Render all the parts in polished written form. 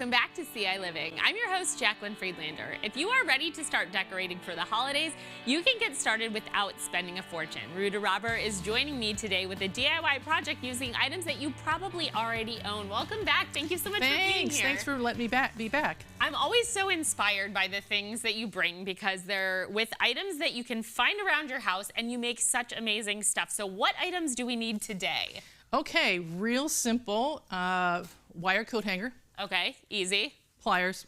Welcome back to ciLiving. I'm your host, Jaclyn Friedlander. If you are ready to start decorating for the holidays, you can get started without spending a fortune. Ruta Rauber is joining me today with a DIY project using items that you probably already own. Welcome back. Thank you so much for being here. Thanks for letting me be back. I'm always so inspired by the things that you bring because they're with items that you can find around your house and you make such amazing stuff. So what items do we need today? Okay, real simple wire coat hanger. Okay, easy. Pliers.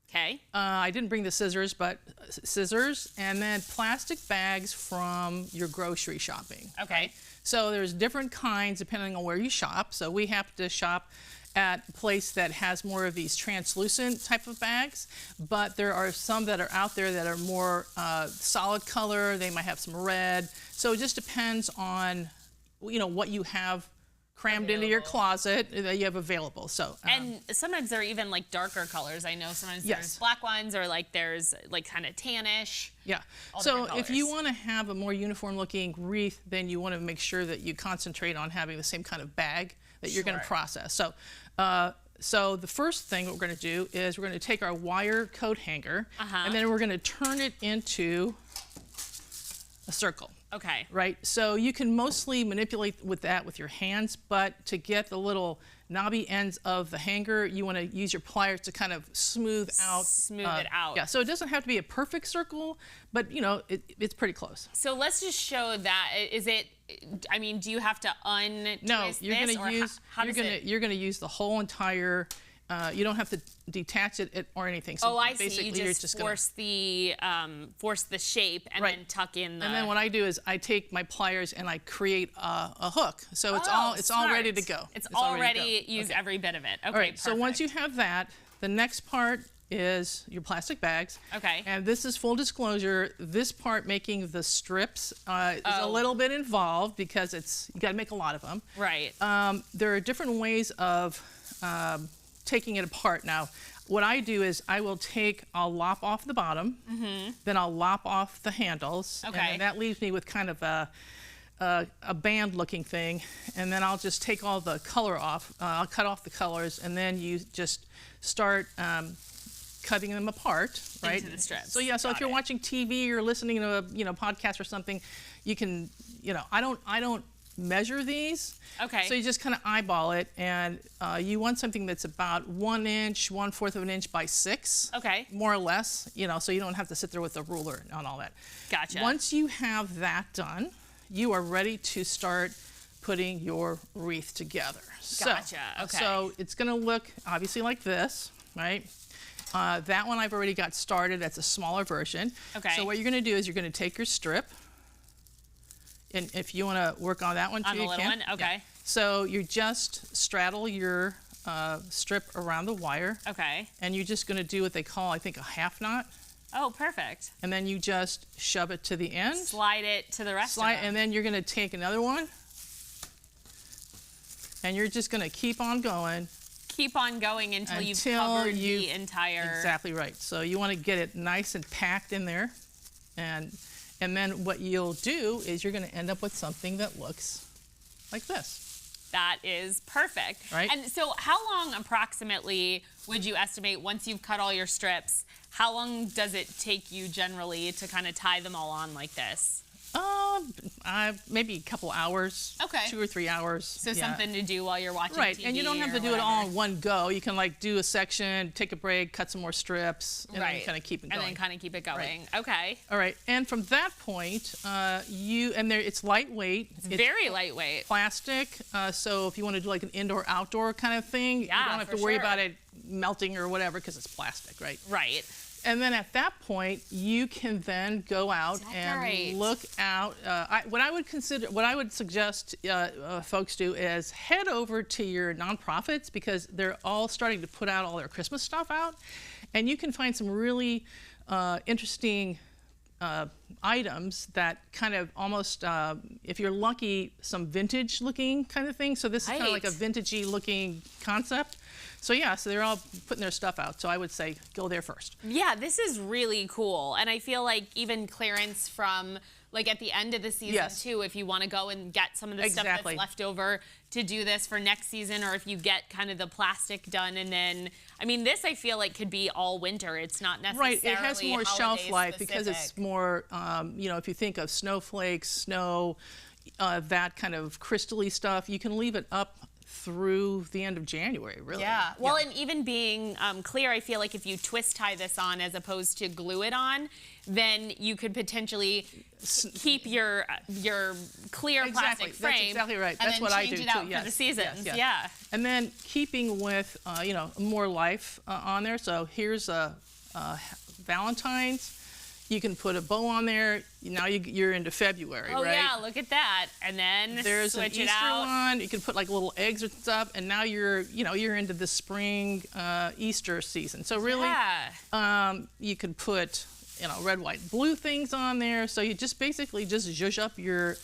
Okay. I didn't bring the scissors, but scissors, and then plastic bags from your grocery shopping. Okay. So there's different kinds depending on where you shop. So we have to shop at a place that has more of these translucent type of bags, but there are some that are out there that are more solid color. They might have some red. So it just depends on, you know, what you have crammed into your closet that you have available. So and sometimes there are even like darker colors. I know sometimes there's black ones or like there's like kind of tannish. Yeah. So if you want to have a more uniform looking wreath, then you want to make sure that you concentrate on having the same kind of bag that you're going to process. So so the first thing what we're going to do is we're going to take our wire coat hanger and then we're going to turn it into a circle. Okay. Right, so you can mostly manipulate with that with your hands, but to get the little knobby ends of the hanger, you want to use your pliers to kind of smooth it out. Yeah, so it doesn't have to be a perfect circle, but you know, it's pretty close. So let's just show that. Is it, I mean, do you have to untwist No, you're this, going to use, you're going to use the whole entire. You don't have to detach it or anything. So I see. You just force the shape and then tuck in the. And then what I do is I take my pliers and I create a hook. So it's all ready to go. It's all ready. Use every bit of it. Okay. All right. So once you have that, the next part is your plastic bags. Okay. And this is full disclosure. This part, making the strips, is a little bit involved because you got to make a lot of them. Right. There are different ways of taking it apart. Now, what I do is I'll lop off the bottom, then I'll lop off the handles, and that leaves me with kind of a band looking thing, and then I'll just take all the color off. I'll cut off the colors, and then you just start cutting them apart, right? Into the strips. So yeah, so if you're watching TV or listening to a podcast or something, you can, I don't measure these. Okay. So you just kind of eyeball it, and you want something that's about 1 inch, 1/4 of an inch by 6. Okay. More or less, so you don't have to sit there with a ruler and all that. Gotcha. Once you have that done, you are ready to start putting your wreath together. Gotcha. Okay. So it's going to look obviously like this, right? That one I've already got started. That's a smaller version. Okay. So what you're going to do is you're going to take your strip. And if you want to work on that one too, on the little one, okay. Yeah. So you just straddle your strip around the wire. Okay. And you're just going to do what they call, I think, a half knot. Oh, perfect. And then you just shove it to the end. Slide it to the rest of it. And then you're going to take another one. And you're just going to keep on going. Keep on going until you've covered the entire. Exactly right. So you want to get it nice and packed in there. And then what you'll do is you're going to end up with something that looks like this. That is perfect. Right. And so how long approximately would you estimate once you've cut all your strips, how long does it take you generally to kind of tie them all on like this? Maybe a couple hours. Okay. 2 or 3 hours. So something to do while you're watching TV. And you don't have to do it all in one go. You can like do a section, take a break, cut some more strips, and then kind of keep it going. And then kind of keep it going. Okay. All right. And from that point, it's lightweight. It's very lightweight. Plastic. So if you want to do like an indoor-outdoor kind of thing, you don't have to worry about it melting or whatever because it's plastic, right? Right. And then at that point, you can then go out and look out. What I would suggest folks do is head over to your nonprofits because they're all starting to put out all their Christmas stuff out, and you can find some really interesting items that kind of almost, if you're lucky, some vintage looking kind of thing. So this is kind of like a vintagey looking concept. So yeah, so they're all putting their stuff out. So I would say go there first. Yeah, this is really cool. And I feel like even clearance from like at the end of the season Yes. too, if you want to go and get some of the stuff that's left over to do this for next season, or if you get kind of the plastic done, and then, I mean, this I feel like could be all winter. It's not necessarily right. It has more shelf life because it's more, you know, if you think of snowflakes, snow, that kind of crystally stuff, you can leave it up through the end of January, really. Yeah. Well, and even being clear, I feel like if you twist tie this on as opposed to glue it on, then you could potentially keep your clear plastic frame. That's exactly right. And That's then what I do change it out too. for the seasons. Yes. Yeah. And then keeping with, you know, more life on there. So here's a Valentine's. You can put a bow on there. Now you're into February, oh, right? yeah, look at that. And then there's switch an it Easter out. one. You can put like little eggs and stuff, and now you're into the spring Easter season. So really, you can put, you know, red, white, blue things on there. So you just basically just zhuzh up your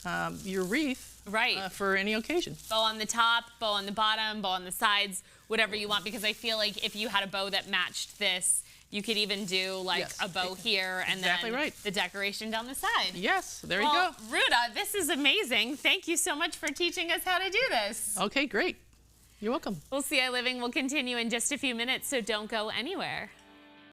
wreath, right, for any occasion. Bow on the top, bow on the bottom, bow on the sides, whatever you want. Because I feel like if you had a bow that matched this, you could even do like a bow here and then the decoration down the side. Yes, there you go. Ruta, this is amazing. Thank you so much for teaching us how to do this. Okay, great. You're welcome. Well, ciLiving will continue in just a few minutes, so don't go anywhere.